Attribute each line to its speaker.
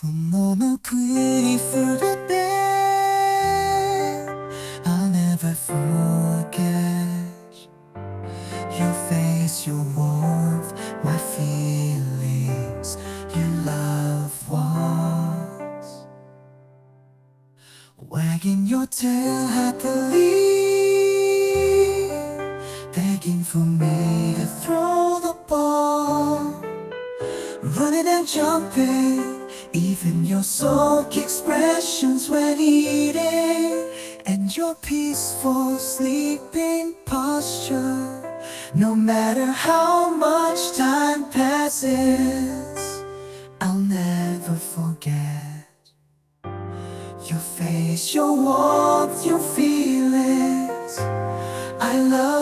Speaker 1: 너무 grateful that I'll never forget your face, your warmth, my feelings, your loved ones. Wagging your tail happily, begging for me to throw the ball. Running and jumping, even your sulk expressions when eating, and your peaceful sleeping posture. No matter how much time passes, I'll never forget your face, your warmth, your feelings. I love